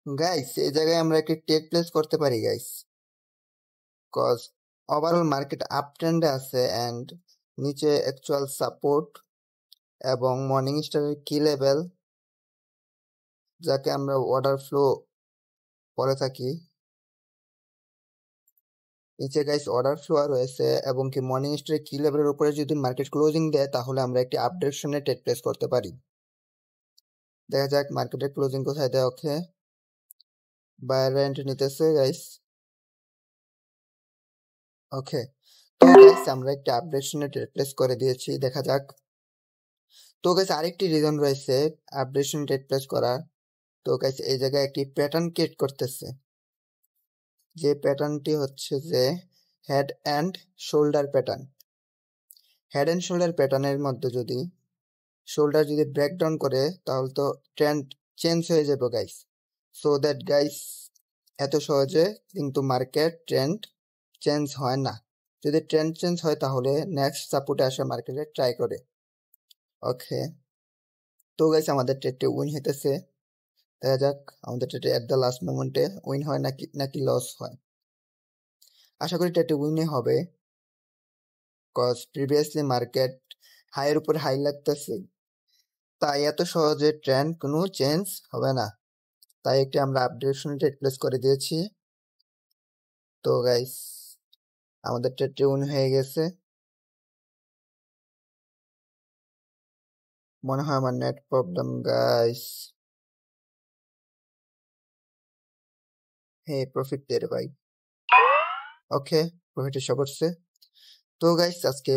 Guys এই জায়গায় আমরা একটি টেক প্লেস করতে পারি guys, cause overall market up ট্রেন্ডে আছে এন্ড নিচে অ্যাকচুয়াল সাপোর্ট এবং মর্নিং স্টারের কি লেভেল যাকে আমরা অর্ডার ফ্লো বলে থাকি, নিচে গাইস অর্ডার ফ্লো রয়েছে এবং কি মর্নিং স্টারের কি লেভেলের উপরে যদি মার্কেট ক্লোজিং দেয় তাহলে আমরা একটি আপডেশনে টেক প্লেস করতে পারি। দেখা যাক মার্কেটের ক্লোজিং কোথায় দেয়। ওকে, বাইরে এন্ট্রি নিতেছে গাইস। ওকে, তো গাইস আমরা একটা আপডেশনে টেক প্লেস করে দিয়েছি, দেখা যাক। তো গাইস আরেকটি রিজন রয়েছে আপডেশন টেক প্লেস করার। তো গাইস এই জায়গায় একটি প্যাটার্ন ক্রিয়েট করতেছে, যে প্যাটার্নটি হচ্ছে যে head and shoulder pattern. Head and shoulder প্যাটার্নের মধ্যে যদি শোল্ডার যদি ব্রেকডাউন করে তাহলে তো ট্রেন্ড চেঞ্জ হয়ে যাবে গাইস। সো দ্যাট গাইস এত সহজে কিন্তু মার্কেট ট্রেন্ড চেঞ্জ হয় না। যদি ট্রেন্ড চেঞ্জ হয় তাহলে নেক্সট সাপোর্টে আসা মার্কেটে ট্রাই করে। ওকে, তো গাইস আমাদের ট্রেডটি উইন হইতেছে। দেখা যাক আমাদের ট্রেডে এট দ্য লাস্ট মোমেন্টে উইন হয় নাকি লস হয়। আশা করি ট্রেডটি উইনই হবে, কজ প্রিভিয়াসলি মার্কেট হাইয়ের উপর হাই লাগতেছে, তাই এত সহজে ট্রেন্ড কোনো চেঞ্জ হবে না। তাই একটি আমরা আপডেশন ট্রেড প্লেস করে দিয়েছি। তো গাইস আমাদের ট্রেডটি উইন হয়ে গেছে। মনে হয় আমার নেট প্রবলেম গাইস। হে প্রফিট দে রে ভাই। ওকে, প্রফিট এসে পড়ছে। তো গাইস আজকে